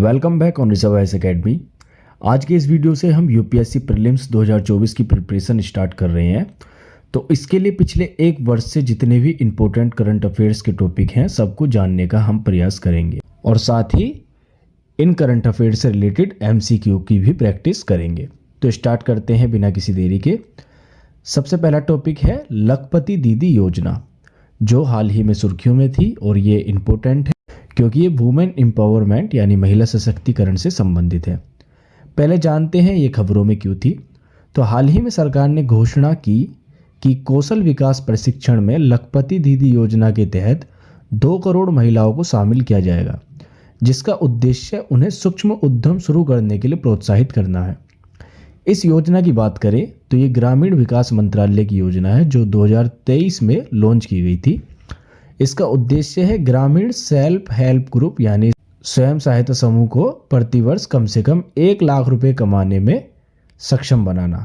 Welcome back on Rishabh IAS academy. आज के इस वीडियो से हम यूपीएससी प्रीलिम्स 2024 की प्रिपरेशन स्टार्ट कर रहे हैं। तो इसके लिए पिछले एक वर्ष से जितने भी इम्पोर्टेंट करंट अफेयर्स के टॉपिक हैं सबको जानने का हम प्रयास करेंगे और साथ ही इन करंट अफेयर्स से रिलेटेड एमसीक्यू की भी प्रैक्टिस करेंगे। तो स्टार्ट करते हैं बिना किसी देरी के। सबसे पहला टॉपिक है लखपति दीदी योजना, जो हाल ही में सुर्खियों में थी और ये इम्पोर्टेंट है क्योंकि ये वुमेन एम्पावरमेंट यानी महिला सशक्तिकरण से संबंधित है। पहले जानते हैं ये खबरों में क्यों थी। तो हाल ही में सरकार ने घोषणा की कि कौशल विकास प्रशिक्षण में लखपति दीदी योजना के तहत 2 करोड़ महिलाओं को शामिल किया जाएगा, जिसका उद्देश्य उन्हें सूक्ष्म उद्यम शुरू करने के लिए प्रोत्साहित करना है। इस योजना की बात करें तो ये ग्रामीण विकास मंत्रालय की योजना है जो 2023 में लॉन्च की गई थी। इसका उद्देश्य है ग्रामीण सेल्फ हेल्प ग्रुप यानी स्वयं सहायता समूह को प्रतिवर्ष कम से कम 1 लाख रुपए कमाने में सक्षम बनाना।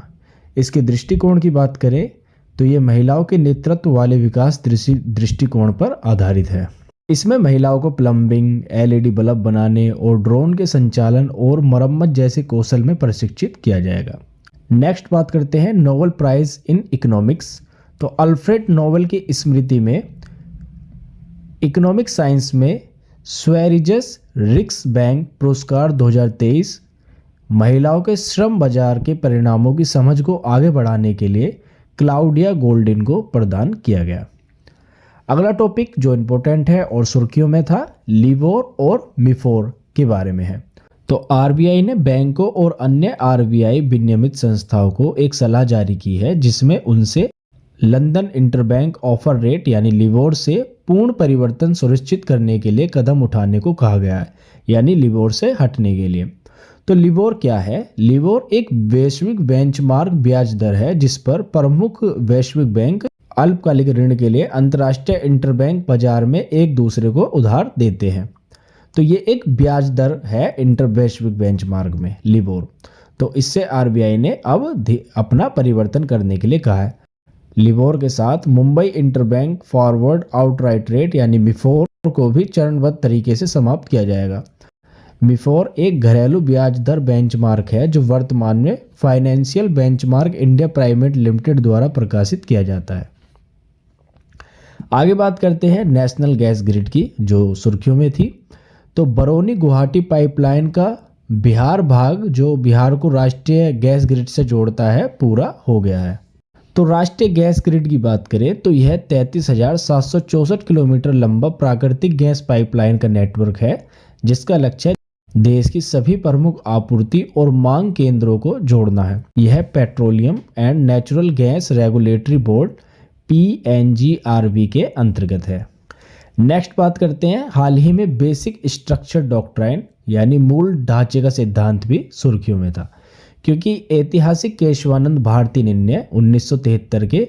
इसके दृष्टिकोण की बात करें तो ये महिलाओं के नेतृत्व वाले विकास दृष्टिकोण पर आधारित है। इसमें महिलाओं को प्लम्बिंग, एलईडी बल्ब बनाने और ड्रोन के संचालन और मरम्मत जैसे कौशल में प्रशिक्षित किया जाएगा। नेक्स्ट बात करते हैं नोबेल प्राइज इन इकोनॉमिक्स। तो अल्फ्रेड नोबेल की स्मृति में इकोनॉमिक साइंस में स्वेरिजस रिक्सबैंक पुरस्कार 2023 महिलाओं के श्रम बाजार के परिणामों की समझ को आगे बढ़ाने के लिए क्लाउडिया गोल्डिन को प्रदान किया गया। अगला टॉपिक जो इम्पोर्टेंट है और सुर्खियों में था, लिबोर और मिफोर के बारे में है। तो आरबीआई ने बैंकों और अन्य आरबीआई विनियमित संस्थाओं को एक सलाह जारी की है जिसमें उनसे लंदन इंटरबैंक ऑफर रेट यानी लिबोर से पूर्ण परिवर्तन सुनिश्चित करने के लिए कदम उठाने को कहा गया है, यानी लिबोर से हटने के लिए। तो लिबोर क्या है? लिबोर एक वैश्विक बेंचमार्क ब्याज दर है जिस पर प्रमुख वैश्विक बैंक अल्पकालिक ऋण के लिए अंतर्राष्ट्रीय इंटरबैंक बाजार में एक दूसरे को उधार देते हैं। तो ये एक ब्याज दर है वैश्विक बेंचमार्क में लिबोर। तो इससे आरबीआई ने अब अपना परिवर्तन करने के लिए कहा है। लिबोर के साथ Mumbai interbank forward outright rate यानी मिफोर को भी चरणबद्ध तरीके से समाप्त किया जाएगा। मिफोर एक घरेलू ब्याज दर बेंचमार्क है जो वर्तमान में financial benchmark India private limited द्वारा प्रकाशित किया जाता है। आगे बात करते हैं नेशनल गैस ग्रिड की जो सुर्खियों में थी। तो बरौनी गुवाहाटी पाइपलाइन का बिहार भाग जो बिहार को राष्ट्रीय गैस ग्रिड से जोड़ता है पूरा हो गया है। तो राष्ट्रीय गैस ग्रिड की बात करें तो यह 33,764 किलोमीटर लंबा प्राकृतिक गैस पाइपलाइन का नेटवर्क है जिसका लक्ष्य देश की सभी प्रमुख आपूर्ति और मांग केंद्रों को जोड़ना है। यह petroleum and natural gas regulatory board PNGRB के अंतर्गत है। नेक्स्ट बात करते हैं हाल ही में बेसिक स्ट्रक्चर डॉक्ट्राइन यानी मूल ढांचे का सिद्धांत भी सुर्खियों में था क्योंकि ऐतिहासिक केशवानंद भारती निर्णय 1973 के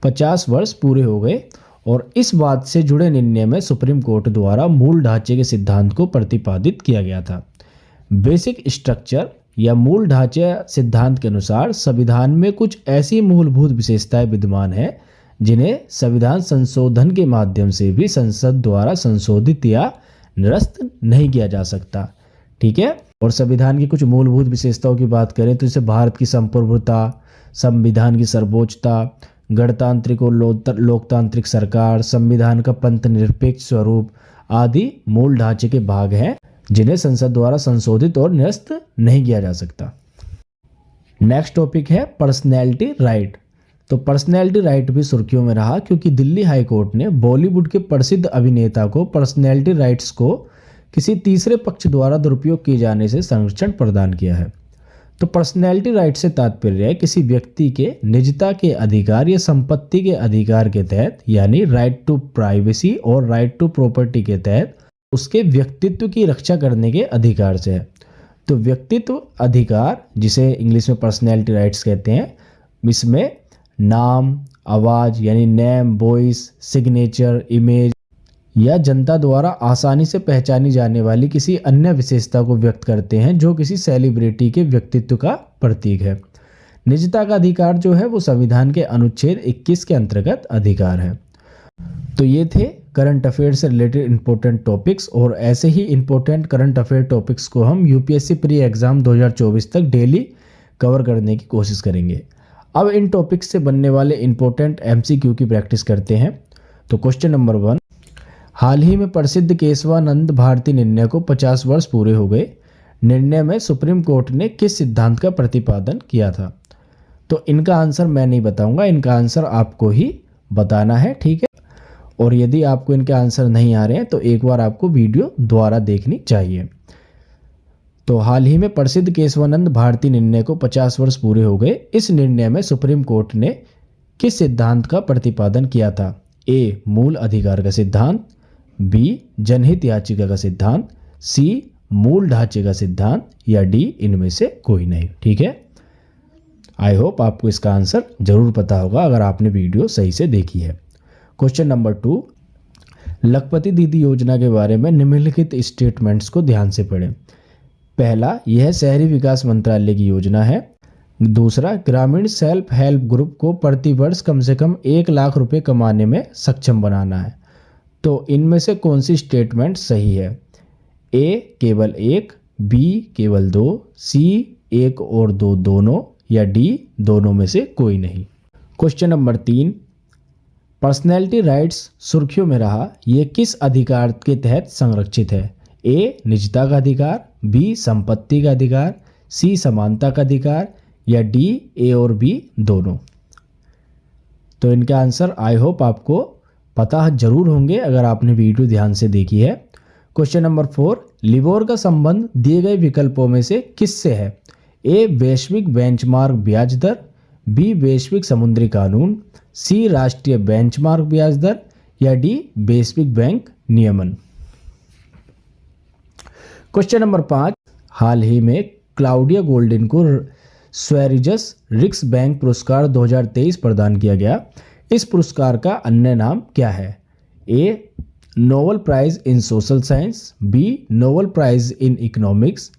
50 वर्ष पूरे हो गए और इस बात से जुड़े निर्णय में सुप्रीम कोर्ट द्वारा मूल ढांचे के सिद्धांत को प्रतिपादित किया गया था। बेसिक स्ट्रक्चर या मूल ढांचे सिद्धांत के अनुसार संविधान में कुछ ऐसी मूलभूत विशेषताएं विद्यमान हैं जिन्हें संविधान संशोधन के माध्यम से भी संसद द्वारा संशोधित या निरस्त नहीं किया जा सकता। ठीक है। और संविधान की कुछ मूलभूत विशेषताओं की बात करें तो इसे भारत की संप्रभुता, संविधान की सर्वोच्चता, गणतांत्रिक और लोकतांत्रिक सरकार, संविधान का पंथ निरपेक्ष स्वरूप आदि मूल ढांचे के भाग हैं जिन्हें संसद द्वारा संशोधित और निरस्त नहीं किया जा सकता। नेक्स्ट टॉपिक है पर्सनैलिटी राइट। तो पर्सनैलिटी राइट भी सुर्खियों में रहा क्योंकि दिल्ली हाई कोर्ट ने बॉलीवुड के प्रसिद्ध अभिनेता को पर्सनैलिटी राइट्स को किसी तीसरे पक्ष द्वारा दुरुपयोग किए जाने से संरक्षण प्रदान किया है। तो पर्सनैलिटी राइट से तात्पर्य है किसी व्यक्ति के निजता के अधिकार या संपत्ति के अधिकार के तहत यानी राइट टू प्राइवेसी और राइट टू प्रॉपर्टी के तहत उसके व्यक्तित्व की रक्षा करने के अधिकार से है। तो व्यक्तित्व अधिकार जिसे इंग्लिश में पर्सनैलिटी राइट्स कहते हैं, इसमें नाम, आवाज़ यानी नेम, वॉइस, सिग्नेचर, इमेज या जनता द्वारा आसानी से पहचानी जाने वाली किसी अन्य विशेषता को व्यक्त करते हैं जो किसी सेलिब्रिटी के व्यक्तित्व का प्रतीक है। निजता का अधिकार जो है वो संविधान के अनुच्छेद 21 के अंतर्गत अधिकार है। तो ये थे करंट अफेयर से रिलेटेड इंपॉर्टेंट टॉपिक्स और ऐसे ही इंपॉर्टेंट करंट अफेयर टॉपिक्स को हम यूपीएससी प्री एग्ज़ाम 2024 तक डेली कवर करने की कोशिश करेंगे। अब इन टॉपिक्स से बनने वाले इंपॉर्टेंट एमसीक्यू की प्रैक्टिस करते हैं। तो क्वेश्चन नंबर 1, हाल ही में प्रसिद्ध केशवानंद भारती निर्णय को 50 वर्ष पूरे हो गए। निर्णय में सुप्रीम कोर्ट ने किस सिद्धांत का प्रतिपादन किया था? तो इनका आंसर मैं नहीं बताऊंगा, इनका आंसर आपको ही बताना है, ठीक है। और यदि आपको इनके आंसर नहीं आ रहे हैं तो एक बार आपको वीडियो दोबारा देखनी चाहिए। तो हाल ही में प्रसिद्ध केशवानंद भारती निर्णय को 50 वर्ष पूरे हो गए। इस निर्णय में सुप्रीम कोर्ट ने किस सिद्धांत का प्रतिपादन किया था? ए, मूल अधिकार का सिद्धांत, बी, जनहित याचिका का सिद्धांत, सी, मूल ढांचे का सिद्धांत, या डी, इनमें से कोई नहीं, ठीक है। आई होप आपको इसका आंसर जरूर पता होगा अगर आपने वीडियो सही से देखी है। क्वेश्चन नंबर 2, लखपति दीदी योजना के बारे में निम्नलिखित स्टेटमेंट्स को ध्यान से पढ़ें। पहला, यह शहरी विकास मंत्रालय की योजना है। दूसरा, ग्रामीण सेल्फ हेल्प ग्रुप को प्रति वर्ष कम से कम 1 लाख रुपए कमाने में सक्षम बनाना है। तो इनमें से कौन सी स्टेटमेंट सही है? ए, केवल 1, बी, केवल 2, सी, 1 और 2 दोनों, या डी, दोनों में से कोई नहीं। क्वेश्चन नंबर 3, पर्सनैलिटी राइट्स सुर्खियों में रहा, ये किस अधिकार के तहत संरक्षित है? ए, निजता का अधिकार, बी, संपत्ति का अधिकार, सी, समानता का अधिकार, या डी, ए और बी दोनों। तो इनके आंसर आई होप आपको पता जरूर होंगे अगर आपने वीडियो ध्यान से देखी है। क्वेश्चन नंबर 4, लिबोर का संबंध दिए गए विकल्पों में से किससे है? ए, वैश्विक बेंचमार्क ब्याज दर, बी, वैश्विक समुद्री कानून, सी, राष्ट्रीय बेंचमार्क ब्याज दर, या डी, वैश्विक बैंक नियमन। क्वेश्चन नंबर 5, हाल ही में क्लाउडिया गोल्डिन को स्वेरिजस रिक्स बैंक पुरस्कार 2023 प्रदान किया गया। इस पुरस्कार का अन्य नाम क्या है? A, Nobel prize in social science, B, Nobel prize in economics,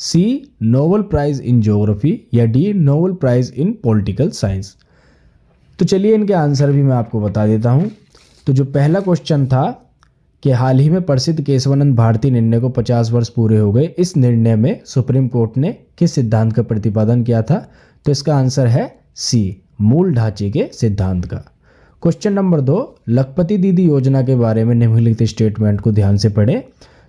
C, Nobel prize in geography, या D, Nobel prize in political science. तो चलिए इनके आंसर भी मैं आपको बता देता हूँ। तो जो पहला क्वेश्चन था कि हाल ही में प्रसिद्ध केशवानंद भारती निर्णय को 50 वर्ष पूरे हो गए, इस निर्णय में सुप्रीम कोर्ट ने किस सिद्धांत का प्रतिपादन किया था? तो इसका आंसर है सी, मूल ढांचे के सिद्धांत का। क्वेश्चन नंबर 2, लखपति दीदी योजना के बारे में निम्नलिखित स्टेटमेंट को ध्यान से पढ़ें।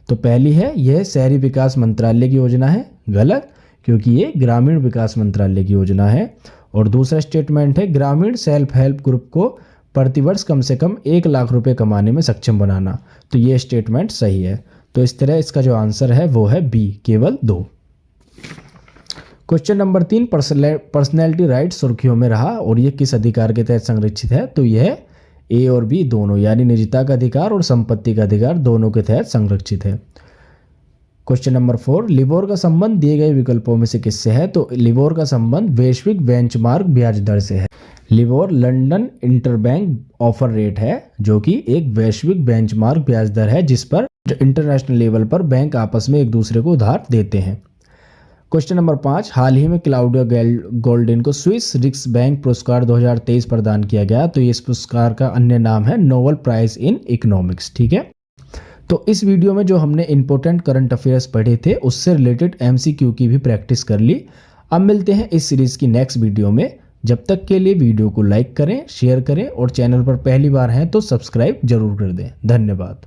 तो पहली है, यह शहरी विकास मंत्रालय की योजना है। गलत, क्योंकि ये ग्रामीण विकास मंत्रालय की योजना है। और दूसरा स्टेटमेंट है, ग्रामीण सेल्फ हेल्प ग्रुप को प्रतिवर्ष कम से कम 1 लाख रुपए कमाने में सक्षम बनाना। तो ये स्टेटमेंट सही है। तो इस तरह इसका जो आंसर है वो है बी, केवल 2। क्वेश्चन नंबर 3, पर्सनैलिटी राइट सुर्खियों में रहा और ये किस अधिकार के तहत संरक्षित है? तो यह ए और बी दोनों, यानी निजता का अधिकार और संपत्ति का अधिकार दोनों के तहत संरक्षित है। क्वेश्चन नंबर 4, लिबोर का संबंध दिए गए विकल्पों में से किससे है? तो लिबोर का संबंध वैश्विक बेंचमार्क ब्याज दर से है। LIBOR London interbank offer rate है, जो कि एक वैश्विक बेंचमार्क ब्याज दर है जिस पर इंटरनेशनल लेवल पर बैंक आपस में एक दूसरे को उधार देते हैं। क्वेश्चन नंबर 5, हाल ही में क्लाउडिया गोल्डिन को स्विस रिक्स बैंक पुरस्कार 2023 प्रदान किया गया। तो इस पुरस्कार का अन्य नाम है नोबेल प्राइज इन इकोनॉमिक्स, ठीक है। तो इस वीडियो में जो हमने इंपॉर्टेंट करंट अफेयर्स पढ़े थे उससे रिलेटेड एमसीक्यू की भी प्रैक्टिस कर ली। अब मिलते हैं इस सीरीज की नेक्स्ट वीडियो में। जब तक के लिए वीडियो को लाइक करें, शेयर करें और चैनल पर पहली बार हैं तो सब्सक्राइब जरूर कर दें। धन्यवाद।